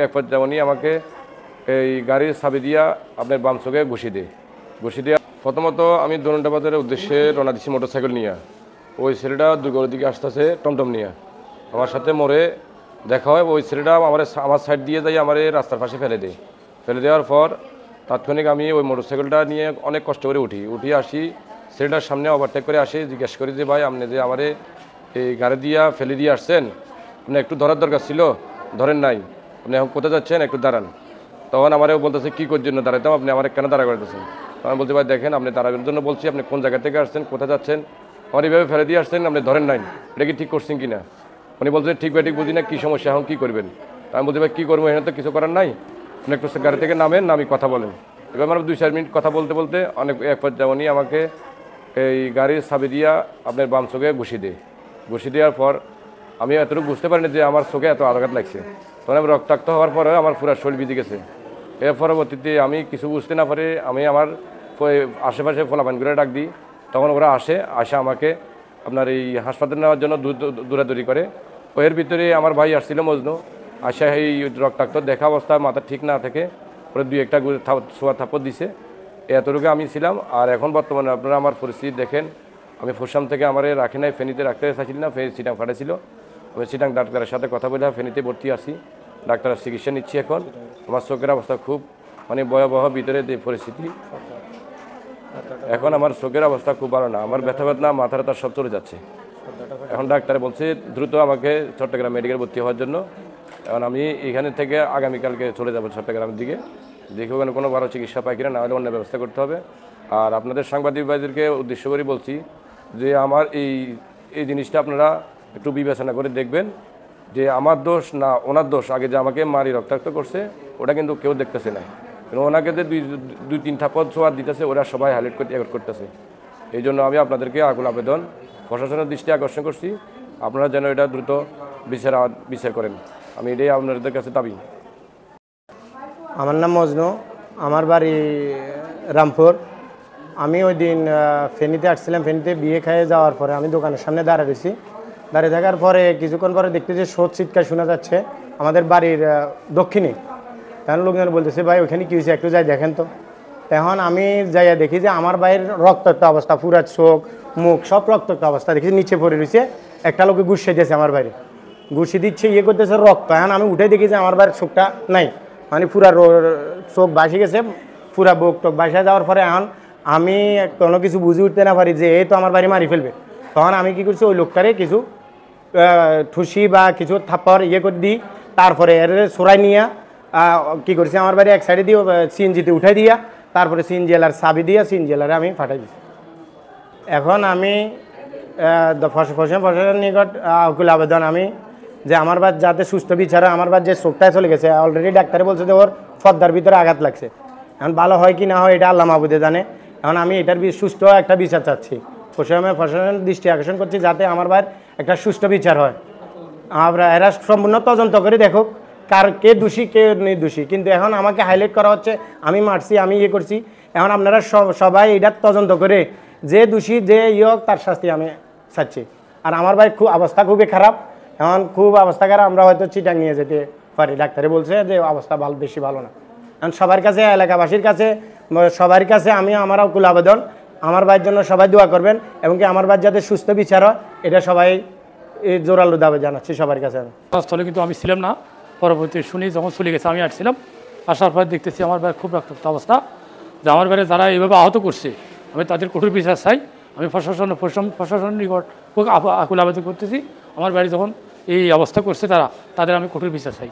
এক পর্যায়ে আমাকে এই গাড়ির চাবি দিয়া আপনার বাম চোখে ঘুষি দিয়া প্রথমত আমি দোনটা বাজারের উদ্দেশ্যে রওনা দিচ্ছি মোটরসাইকেল নিয়ে। ওই ছেলেটা দুর্গর দিকে আসতেছে টমটম নিয়ে, আমার সাথে মোড়ে দেখা হয়। ওই ছেলেটা আমার সাইড দিয়ে যাই আমার রাস্তার পাশে ফেলে দেওয়ার পর তাৎক্ষণিক আমি ওই মোটরসাইকেলটা নিয়ে অনেক কষ্ট করে উঠি আসি ছেলেটার সামনে ওভারটেক করে আসি, জিজ্ঞেস করি যে ভাই আপনি যে আমারে এই গাড়ি দিয়া ফেলে দিয়ে আসছেন, আপনি একটু ধরার দরকার ছিল, ধরেন নাই, আপনি এখন কোথায় যাচ্ছেন, একটু দাঁড়ান। তখন আমারও বলতেছে কী করার জন্য দাঁড়াইতাম, আপনি আমার কেন দাঁড়া করতেছেন? তখন বলতে ভাই দেখেন আপনি দাঁড়ানোর জন্য বলছি, আপনি কোন জায়গা থেকে আসছেন, কোথায় যাচ্ছেন, আমার এইভাবে ফেলে দিয়ে আসছেন, আপনি ধরেন নাই, এটা কি ঠিক করছেন কি না? উনি বলছেন ঠিক ভাই ঠিক বুঝি না, কী সমস্যা, এখন কী করবেন? আমি বলছি ভাই কী করবো, এখানে তো কিছু করার নাই, আপনি একটু গাড়ি থেকে নামেন, নামি কথা বলেন। এবার আমার 2-4 মিনিট কথা বলতে অনেক এক পর্যায়ে আমাকে এই গাড়ির চাবি দিয়া আপনার বাম চোখে ঘুষি দেওয়ার পর আমি এতটুকু বুঝতে পারিনি যে আমার চোখে এত আঘাত লাগছে। তখন আমি রক্তাক্ত হওয়ার পরে আমার পুরো শরীর ভিজে গেছে। এর পরবর্তীতে আমি কিছু বুঝতে না পারি আমি আমার আশেপাশে ফলাফানগুলো ডাক দিই, তখন ওরা আসে আমাকে আপনার এই হাসপাতালে নেওয়ার জন্য দৌড়াদৌড়ি করে। এর ভিতরে আমার ভাই আসছিল মজনু, আসা এই রক্তাক্ত দেখা অবস্থা, মাথা ঠিক না থেকে ওরা 2-1টা ছোঁয়া থাপ্পড় দিছে, এতটুকু আমি ছিলাম। আর এখন বর্তমানে আপনারা আমার পরিস্থিতি দেখেন, আমি ফুরসাম থেকে আমার রাখি নাই, ফেনীতে রাখতে চাইছিল না, ফেনী চিটাং ফাটাইছিল। আমি চিটাং ডাক্তারের সাথে কথা বলে ফেনীতে ভর্তি আছি, ডাক্তারের চিকিৎসা নিচ্ছি। এখন আমার চোখের অবস্থা খুব ভয়াবহ ভিতরে যে পরিস্থিতি, এখন আমার চোখের অবস্থা খুব ভালো না, আমার ব্যথা বেদনা মাথা ব্যথা সব চলে যাচ্ছে। এখন ডাক্তারে বলছে দ্রুত আমাকে চট্টগ্রাম মেডিকেল ভর্তি হওয়ার জন্য। এখন আমি এখানে থেকে আগামীকালকে চলে যাব চট্টগ্রামের দিকে, দেখি ওখানে কোনো ভালো চিকিৎসা পাই কিনা, না হলে অন্য ব্যবস্থা করতে হবে। আর আপনাদের সাংবাদিক ভাইদেরকে উদ্দেশ্য করে বলছি যে আমার এই জিনিসটা আপনারা একটু বিবেচনা করে দেখবেন যে আমার দোষ না ওনার দোষ। আগে যে আমাকে মারি রক্তাক্ত করছে ওটা কিন্তু কেউ দেখতেছে না, কিন্তু ওনাকে যে 2-3 থাপ্পড় ছোঁয়া দিতেছে ওরা সবাই হাইলাইট করতেছে। এই জন্য আমি আপনাদেরকে আকুল আবেদন প্রশাসনের দৃষ্টি আকর্ষণ করছি, আপনারা যেন এটা দ্রুত বিচার করেন, আমি এটাই আপনাদের কাছে দাবি। আমার নাম মজনু, আমার বাড়ি রামপুর। আমি ওই দিন ফেনীতে আসছিলাম, ফেনীতে বিয়ে খেয়ে যাওয়ার পরে আমি দোকানের সামনে দাঁড়িয়ে থাকার পরে কিছুক্ষণ পরে দেখতে যে স্রোত চিৎকার শোনা যাচ্ছে আমাদের বাড়ির দক্ষিণে। তখন লোকজন বলতেছে ভাই ওখানে কী হয়েছে, একটু যাই দেখেন তো। তখন আমি যাইয়া দেখি যে আমার ভাইয়ের রক্তাক্ত অবস্থা, পুরা চোখ মুখ সব রক্তাক্ত অবস্থা, দেখি নিচে পড়ে রয়েছে। একটা লোকে ঘুষিয়ে দিয়েছে আমার বাইরে, ঘুষি দিচ্ছে, করতেছে রক্ত। এখন আমি উঠে দেখি যে আমার ভাইয়ের চোখটা নাই, মানে পুরা চোখ বাসি গেছে, পুরা বুক টোক বাসা যাওয়ার পরে এখন আমি কোনো কিছু বুঝে উঠতে না পারি যে এই তো আমার বাড়ি মারি ফেলবে। তখন আমি কী করছি, ওই লোকটারে কিছু ঠুসি বা কিছু থাপ্পড় করে দিই। তারপরে এর সরাই নিয়ে কী করছি, আমার বাড়ি এক সাইডে দিয়ে সিএনজিতে উঠাই দিয়া, তারপরে সিএনজি এলার চাবি দিয়া সিএনজি এলারে আমি ফাটাই দিচ্ছি। এখন আমি প্রশাসনের নিকট আকুল আবেদন আমি যে আমার বাদ যাতে সুস্থ বিচার হয়। আমার বাদ যে চোখটায় চলে গেছে, অলরেডি ডাক্তারে বলছে যে ওর ফর্দার ভিতরে আঘাত লাগছে, এখন ভালো হয় কি না হয় এটা আল্লাহ মাহবুদে জানে। এখন আমি এটার সুস্থ একটা বিচার চাচ্ছি, প্রশাসনের দৃষ্টি আকর্ষণ করছি যাতে আমার ভাইয়ের একটা সুস্থ বিচার হয়। আমরা এরা সম্পূর্ণ তদন্ত করে দেখো কে দোষী কে নির্দোষী, কিন্তু এখন আমাকে হাইলাইট করা হচ্ছে আমি মারছি, আমি করছি। এখন আপনারা সবাই এটা তদন্ত করে যে দোষী যে হোক তার শাস্তি আমি চাচ্ছি। আর আমার ভাই অবস্থা খুবই খারাপ, এখন খুব অবস্থা খারাপ, আমরা হয়তো চিটাং নিয়ে যেতে পারি। ডাক্তারে বলছে যে অবস্থা বেশি ভালো না। এখন সবার কাছে, এলাকাবাসীর কাছে, সবার কাছে আমি আমার আকুল আবেদন, আমার ভাইয়ের জন্য সবাই দোয়া করবেন এবং কি আমার ভাই যাতে সুস্থ বিচার হয় এটা সবাই জোরালো দাবি জানাচ্ছি সবার কাছে। স্থলে কিন্তু আমি ছিলাম না, পরবর্তী শুনি যখন চলে গেছে আমি আসছিলাম, আসার পর দেখতেছি আমার ভাই খুব রক্তাক্ত অবস্থা, যে আমার ভাইয়ের যারা এইভাবে আহত করছে আমি তাদের কঠোর বিচার চাই। আমি প্রশাসনের নিকট খুব আকুল আবেদন করতেছি, আমার বাড়ি যখন এই অবস্থা করছে তাদের আমি কঠোর বিচার চাই।